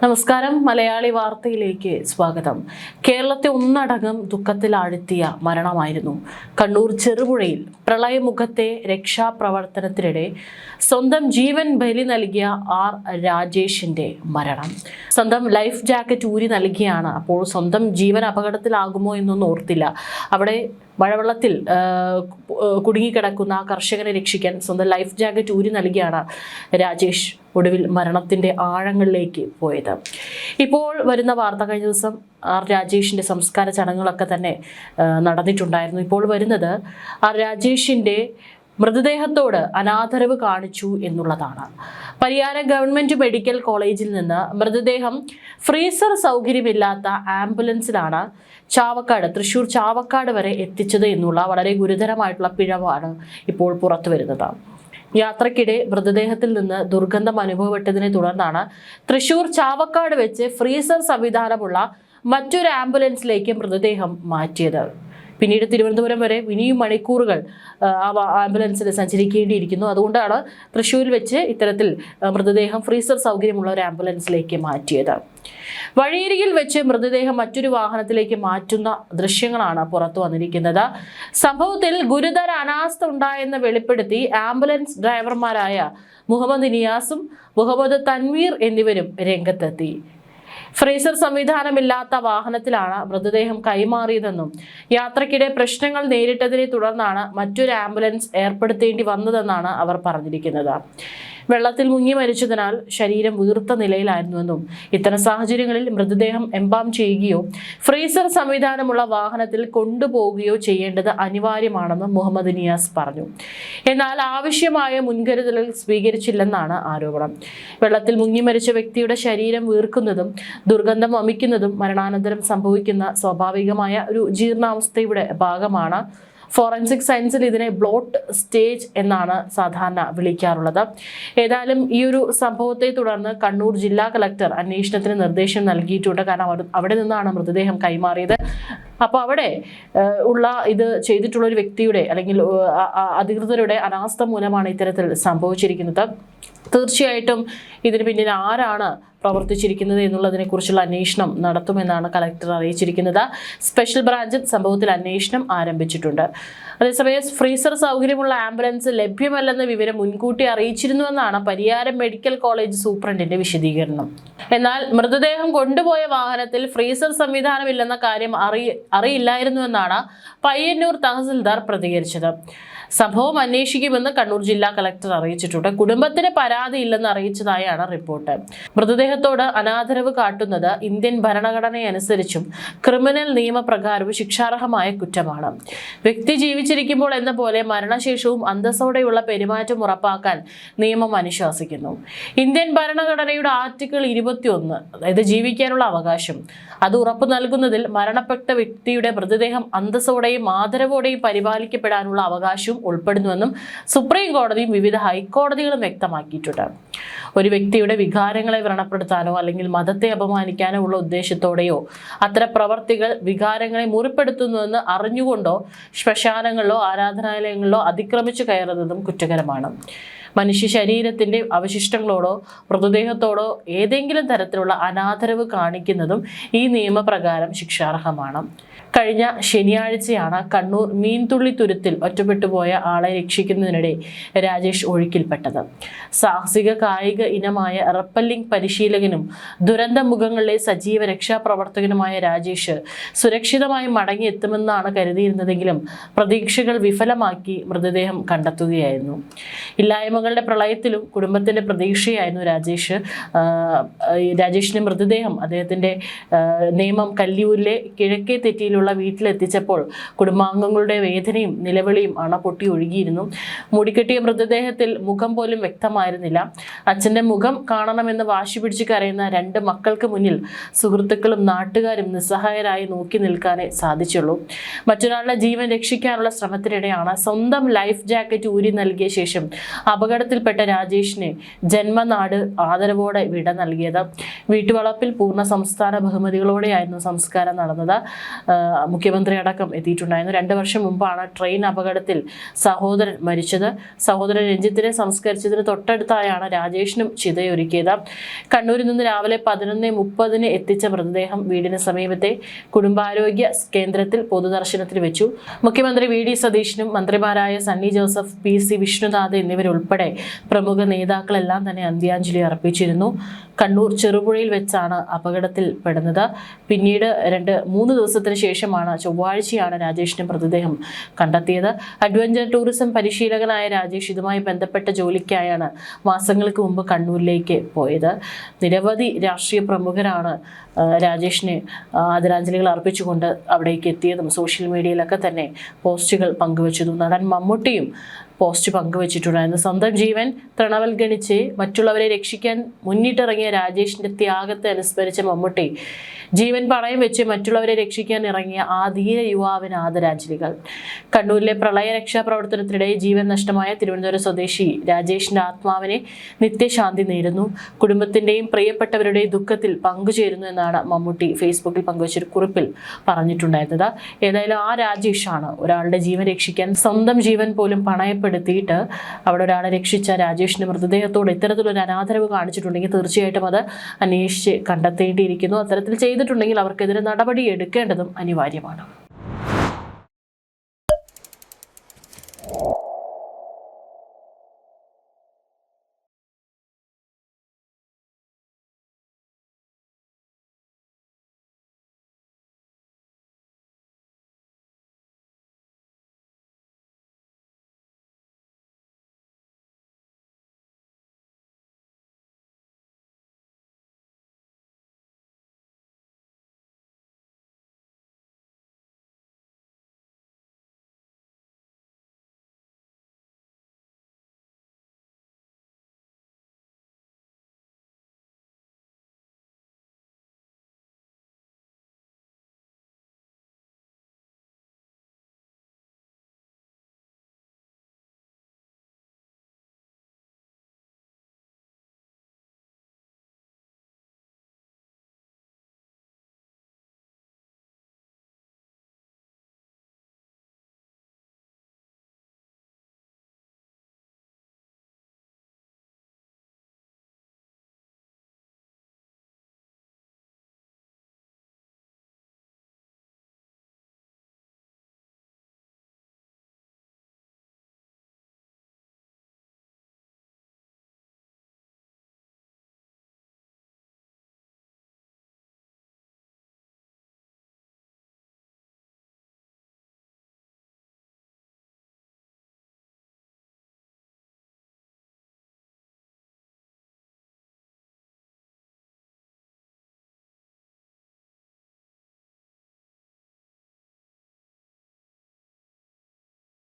നമസ്കാരം. മലയാളി വാർത്തയിലേക്ക് സ്വാഗതം. കേരളത്തെ ഒന്നടങ്കം ദുഃഖത്തിൽ ആഴ്ത്തിയ മരണമായിരുന്നു കണ്ണൂർ ചെറുപുഴയിൽ പ്രളയമുഖത്തെ രക്ഷാപ്രവർത്തനത്തിനിടെ സ്വന്തം ജീവൻ ബലി നൽകിയ ആർ രാജേഷിന്റെ മരണം. സ്വന്തം ലൈഫ് ജാക്കറ്റ് ഊരി നൽകിയാണ്. അപ്പോൾ സ്വന്തം ജീവൻ അപകടത്തിലാകുമോ എന്നൊന്നും ഓർത്തില്ല. അവിടെ മഴവെള്ളത്തിൽ കുടുങ്ങിക്കിടക്കുന്ന കർഷകനെ രക്ഷിക്കാൻ സ്വന്തം ലൈഫ് ജാക്കറ്റ് ഊരി നൽകിയാണ് രാജേഷ് ഒടുവിൽ മരണത്തിന്റെ ആഴങ്ങളിലേക്ക് പോയത്. ഇപ്പോൾ വരുന്ന വാർത്ത, കഴിഞ്ഞ ദിവസം ആർ രാജേഷിന്റെ സംസ്കാര ചടങ്ങുകളൊക്കെ തന്നെ നടന്നിട്ടുണ്ടായിരുന്നു. ഇപ്പോൾ വരുന്നത് ആർ രാജേഷിന്റെ മൃതദേഹത്തോട് അനാദരവ് കാണിച്ചു എന്നുള്ളതാണ്. പരിയാരം ഗവൺമെന്റ് മെഡിക്കൽ കോളേജിൽ നിന്ന് മൃതദേഹം ഫ്രീസർ സൗകര്യമില്ലാത്ത ആംബുലൻസിലാണ് തൃശ്ശൂർ ചാവക്കാട് വരെ എത്തിച്ചത് എന്നുള്ള വളരെ ഗുരുതരമായിട്ടുള്ള പിഴവാണ് ഇപ്പോൾ പുറത്തു വരുന്നത്. യാത്രക്കിടെ മൃതദേഹത്തിൽ നിന്ന് ദുർഗന്ധം അനുഭവപ്പെട്ടതിനെ തുടർന്നാണ് തൃശ്ശൂർ ചാവക്കാട് വെച്ച് ഫ്രീസർ സംവിധാനമുള്ള മറ്റൊരു ആംബുലൻസിലേക്ക് മൃതദേഹം മാറ്റിയത്. പിന്നീട് തിരുവനന്തപുരം വരെ ഇനിയും മണിക്കൂറുകൾ ആംബുലൻസിൽ സഞ്ചരിക്കേണ്ടിയിരിക്കുന്നു. അതുകൊണ്ടാണ് തൃശ്ശൂരിൽ വെച്ച് ഇത്തരത്തിൽ മൃതദേഹം ഫ്രീസർ സൗകര്യമുള്ള ഒരു ആംബുലൻസിലേക്ക് മാറ്റിയത്. വഴിയരികിൽ വെച്ച് മൃതദേഹം മറ്റൊരു വാഹനത്തിലേക്ക് മാറ്റുന്ന ദൃശ്യങ്ങളാണ് പുറത്തു വന്നിരിക്കുന്നത്. സംഭവത്തിൽ ഗുരുതര അനാസ്ഥ ഉണ്ടായെന്ന് വെളിപ്പെടുത്തി ആംബുലൻസ് ഡ്രൈവർമാരായ മുഹമ്മദ് നിയാസും മുഹമ്മദ് തൻവീർ എന്നിവരും രംഗത്തെത്തി. ഫ്രീസർ സംവിധാനമില്ലാത്ത വാഹനത്തിലാണ് മൃതദേഹം കൈമാറിയതെന്നും യാത്രക്കിടെ പ്രശ്നങ്ങൾ നേരിട്ടതിനെ തുടർന്നാണ് മറ്റൊരു ആംബുലൻസ് ഏർപ്പെടുത്തേണ്ടി വന്നതെന്നാണ് അവർ പറഞ്ഞിരിക്കുന്നത്. വെള്ളത്തിൽ മുങ്ങി മരിച്ചതിനാൽ ശരീരം വീർത്ത നിലയിലായിരുന്നുവെന്നും ഇത്തരം സാഹചര്യങ്ങളിൽ മൃതദേഹം എംബാം ചെയ്യുകയോ ഫ്രീസർ സംവിധാനമുള്ള വാഹനത്തിൽ കൊണ്ടുപോവുകയോ ചെയ്യേണ്ടത് അനിവാര്യമാണെന്നും മുഹമ്മദ് നിയാസ് പറഞ്ഞു. എന്നാൽ ആവശ്യമായ മുൻകരുതലുകൾ സ്വീകരിച്ചില്ലെന്നാണ് ആരോപണം. വെള്ളത്തിൽ മുങ്ങി മരിച്ച വ്യക്തിയുടെ ശരീരം വീർക്കുന്നതും ദുർഗന്ധം വമിക്കുന്നതും മരണാനന്തരം സംഭവിക്കുന്ന സ്വാഭാവികമായ ഒരു ജീർണാവസ്ഥയുടെ ഭാഗമാണ്. ഫോറൻസിക് സയൻസിൽ ഇതിനെ ബ്ലോട്ട് സ്റ്റേജ് എന്നാണ് സാധാരണ വിളിക്കാറുള്ളത്. ഏതായാലും ഈ ഒരു സംഭവത്തെ തുടർന്ന് കണ്ണൂർ ജില്ലാ കളക്ടർ അന്വേഷണത്തിന് നിർദ്ദേശം നൽകിയിട്ടുണ്ട്. കാരണം അവിടെ നിന്നാണ് മൃതദേഹം കൈമാറിയത്. അപ്പോൾ അവിടെ ഉള്ള ഇത് ചെയ്തിട്ടുള്ള ഒരു വ്യക്തിയുടെ അല്ലെങ്കിൽ അധികൃതരുടെ അനാസ്ഥ മൂലമാണ് ഇത്തരത്തിൽ സംഭവിച്ചിരിക്കുന്നത്. തീർച്ചയായിട്ടും ഇതിന് പിന്നിൽ ആരാണ് പ്രവർത്തിച്ചിരിക്കുന്നത് എന്നുള്ളതിനെ കുറിച്ചുള്ള അന്വേഷണം നടത്തുമെന്നാണ് കളക്ടർ അറിയിച്ചിരിക്കുന്നത്. സ്പെഷ്യൽ ബ്രാഞ്ച് സംഭവത്തിൽ അന്വേഷണം ആരംഭിച്ചിട്ടുണ്ട്. അതേസമയം ഫ്രീസർ സൗകര്യമുള്ള ആംബുലൻസ് ലഭ്യമല്ലെന്ന വിവരം മുൻകൂട്ടി അറിയിച്ചിരുന്നുവെന്നാണ് പരിയാരം മെഡിക്കൽ കോളേജ് സൂപ്രണ്ടിന്റെ വിശദീകരണം. എന്നാൽ മൃതദേഹം കൊണ്ടുപോയ വാഹനത്തിൽ ഫ്രീസർ സംവിധാനമില്ലെന്ന കാര്യം അറിയില്ലായിരുന്നുവെന്നാണ് പയ്യന്നൂർ തഹസിൽദാർ പ്രതികരിച്ചത്. സംഭവം അന്വേഷിക്കുമെന്ന് കണ്ണൂർ ജില്ലാ കളക്ടർ അറിയിച്ചിട്ടുണ്ട്. കുടുംബത്തിന് പരാതിയില്ലെന്ന് അറിയിച്ചതായാണ് റിപ്പോർട്ട്. മൃതദേഹത്തോട് അനാദരവ് കാട്ടുന്നത് ഇന്ത്യൻ ഭരണഘടനയനുസരിച്ചും ക്രിമിനൽ നിയമപ്രകാരവും ശിക്ഷാർഹമായ കുറ്റമാണ്. വ്യക്തി ജീവിച്ചിരിക്കുമ്പോൾ എന്ന പോലെ മരണശേഷവും അന്തസ്സോടെയുള്ള പെരുമാറ്റം ഉറപ്പാക്കാൻ നിയമം അനുശാസിക്കുന്നു. ഇന്ത്യൻ ഭരണഘടനയുടെ ആർട്ടിക്കിൾ 21, അതായത് ജീവിക്കാനുള്ള അവകാശം, അത് ഉറപ്പു നൽകുന്നതിൽ മരണപ്പെട്ട വ്യക്തിയുടെ മൃതദേഹം അന്തസ്സോടെയും ആദരവോടെയും പരിപാലിക്കപ്പെടാനുള്ള അവകാശവും ഉൾപ്പെടുന്നുവെന്നും സുപ്രീം കോടതിയും വിവിധ ഹൈക്കോടതികളും വ്യക്തമാക്കിയിട്ടുണ്ട്. ഒരു വ്യക്തിയുടെ വികാരങ്ങളെ വ്രണപ്പെടുത്താനോ അല്ലെങ്കിൽ മതത്തെ അപമാനിക്കാനോ ഉള്ള ഉദ്ദേശത്തോടെയോ അത്തരം പ്രവർത്തികൾ വികാരങ്ങളെ മുറിപ്പെടുത്തുന്നുവെന്ന് അറിഞ്ഞുകൊണ്ടോ ശ്മശാനങ്ങളിലോ ആരാധനാലയങ്ങളിലോ അതിക്രമിച്ചു കയറുന്നതും കുറ്റകരമാണ്. മനുഷ്യ ശരീരത്തിന്റെ അവശിഷ്ടങ്ങളോടോ മൃതദേഹത്തോടോ ഏതെങ്കിലും തരത്തിലുള്ള അനാദരവ് കാണിക്കുന്നതും ഈ നിയമപ്രകാരം ശിക്ഷാർഹമാണ്. കഴിഞ്ഞ ശനിയാഴ്ചയാണ് കണ്ണൂർ മീൻതുള്ളി തുരുത്തിൽ ഒറ്റപ്പെട്ടുപോയ ആളെ രക്ഷിക്കുന്നതിനിടെ രാജേഷ് ഒഴുക്കിൽപ്പെട്ടത്. സാഹസിക കായിക ഇനമായ റപ്പല്ലിംഗ് പരിശീലകനും ദുരന്ത മുഖങ്ങളിലെ സജീവ രക്ഷാപ്രവർത്തകനുമായ രാജേഷ് സുരക്ഷിതമായി മടങ്ങിയെത്തുമെന്നാണ് കരുതിയിരുന്നതെങ്കിലും പ്രതീക്ഷകൾ വിഫലമാക്കി മൃതദേഹം കണ്ടെത്തുകയായിരുന്നു. ഇല്ലായ്മകളുടെ പ്രളയത്തിലും കുടുംബത്തിന്റെ പ്രതീക്ഷയായിരുന്നു രാജേഷിന്റെ മൃതദേഹം അദ്ദേഹത്തിന്റെ നേമം കല്ലിയൂരിലെ കിഴക്കേ തെറ്റിയിലുള്ള വീട്ടിലെത്തിച്ചപ്പോൾ കുടുംബാംഗങ്ങളുടെ വേദനയും നിലവിളിയും അണ പൊട്ടി ഒഴുകിയിരുന്നു. മുടിക്കെട്ടിയ മൃതദേഹത്തിൽ മുഖം പോലും വ്യക്തമായിരുന്നില്ല. അച്ഛന്റെ മുഖം കാണണമെന്ന് വാശി പിടിച്ച് കരയുന്ന 2 മക്കൾക്ക് മുന്നിൽ സുഹൃത്തുക്കളും നാട്ടുകാരും നിസ്സഹായരായി നോക്കി നിൽക്കാനേ സാധിച്ചുള്ളൂ. മറ്റൊരാളുടെ ജീവൻ രക്ഷിക്കാനുള്ള ശ്രമത്തിനിടെയാണ് സ്വന്തം ലൈഫ് ജാക്കറ്റ് ഊരി നൽകിയ ശേഷം അപകടത്തിൽപ്പെട്ട രാജേഷിനെ ജന്മനാട് ആദരവോടെ വിട നൽകിയത്. വീട്ടുവളപ്പിൽ പൂർണ്ണ സംസ്ഥാന ബഹുമതികളോടെയായിരുന്നു സംസ്കാരം നടന്നത്. മുഖ്യമന്ത്രി അടക്കം എത്തിയിട്ടുണ്ടായിരുന്നു. 2 വർഷം മുമ്പാണ് ട്രെയിൻ അപകടത്തിൽ സഹോദരൻ മരിച്ചത്. സഹോദരൻ രഞ്ജിത്തിനെ സംസ്കരിച്ചതിന് തൊട്ടടുത്തായാണ് രാജേഷിനും ചിതയൊരുക്കിയത്. കണ്ണൂരിൽ നിന്ന് രാവിലെ 11:30 എത്തിച്ച മൃതദേഹം വീടിന് സമീപത്തെ കുടുംബാരോഗ്യ കേന്ദ്രത്തിൽ പൊതുദർശനത്തിന് വെച്ചു. മുഖ്യമന്ത്രി വി.ഡി. സതീശനും മന്ത്രിമാരായ സണ്ണി ജോസഫ്, PC വിഷ്ണുനാഥ് എന്നിവരുൾപ്പെടെ പ്രമുഖ നേതാക്കളെല്ലാം തന്നെ അന്ത്യാഞ്ജലി അർപ്പിച്ചിരുന്നു. കണ്ണൂർ ചെറുപുഴയിൽ വെച്ചാണ് അപകടത്തിൽ പെടുന്നത്. പിന്നീട് 2-3 ദിവസത്തിന് ശേഷമാണ് ചൊവ്വാഴ്ചയാണ് രാജേഷിന്റെ മൃതദേഹം കണ്ടെത്തിയത്. അഡ്വഞ്ചർ ടൂറിസം പരിശീലകനായ രാജേഷ് ഇതുമായി ബന്ധപ്പെട്ട ജോലിക്കായാണ് മാസങ്ങൾക്ക് മുമ്പ് കണ്ണൂരിലേക്ക് പോയത്. നിരവധി രാഷ്ട്രീയ പ്രമുഖരാണ് രാജേഷിന് ആദരാഞ്ജലികൾ അർപ്പിച്ചുകൊണ്ട് അവിടേക്ക് എത്തിയതും സോഷ്യൽ മീഡിയയിലൊക്കെ തന്നെ പോസ്റ്റുകൾ പങ്കുവച്ചതും. നടൻ മമ്മൂട്ടിയും പോസ്റ്റ് പങ്കുവച്ചിട്ടുണ്ടായിരുന്നു. സ്വന്തം ജീവൻ തൃണവൽഗണിച്ച് മറ്റുള്ളവരെ രക്ഷിക്കാൻ മുന്നിട്ടിറങ്ങിയ രാജേഷിന്റെ ത്യാഗത്തെ അനുസ്മരിച്ച മമ്മൂട്ടി ജീവൻ പണയം വെച്ച് മറ്റുള്ളവരെ രക്ഷിക്കാൻ ഇറങ്ങിയ ആ ധീര യുവാവിന് ആദരാഞ്ജലികൾ. കണ്ണൂരിലെ പ്രളയ രക്ഷാപ്രവർത്തനത്തിനിടെ ജീവൻ നഷ്ടമായ തിരുവനന്തപുരം സ്വദേശി രാജേഷിന്റെ ആത്മാവിനെ നിത്യശാന്തി നേരുന്നു. കുടുംബത്തിന്റെയും പ്രിയപ്പെട്ടവരുടെയും ദുഃഖത്തിൽ പങ്കുചേരുന്നു എന്നാണ് മമ്മൂട്ടി ഫേസ്ബുക്കിൽ പങ്കുവച്ചൊരു കുറിപ്പിൽ പറഞ്ഞിട്ടുണ്ടായിരുന്നത്. ഏതായാലും ആ രാജേഷാണ് ഒരാളുടെ ജീവൻ രക്ഷിക്കാൻ സ്വന്തം ജീവൻ പോലും പണയപ്പെടുത്തിയിട്ട് അവിടെ ഒരാളെ രക്ഷിച്ച രാജേഷിന്റെ മൃതദേഹത്തോട് ഇത്തരത്തിലൊരു അനാദരവ് കാണിച്ചിട്ടുണ്ടെങ്കിൽ തീർച്ചയായിട്ടും അത് അന്വേഷിച്ച് കണ്ടെത്തേണ്ടിയിരിക്കുന്നു. അത്തരത്തിൽ ചെയ്തിട്ടുണ്ടെങ്കിൽ അവർക്കെതിരെ നടപടി എടുക്കേണ്ടതും അനിവാര്യമാണ്.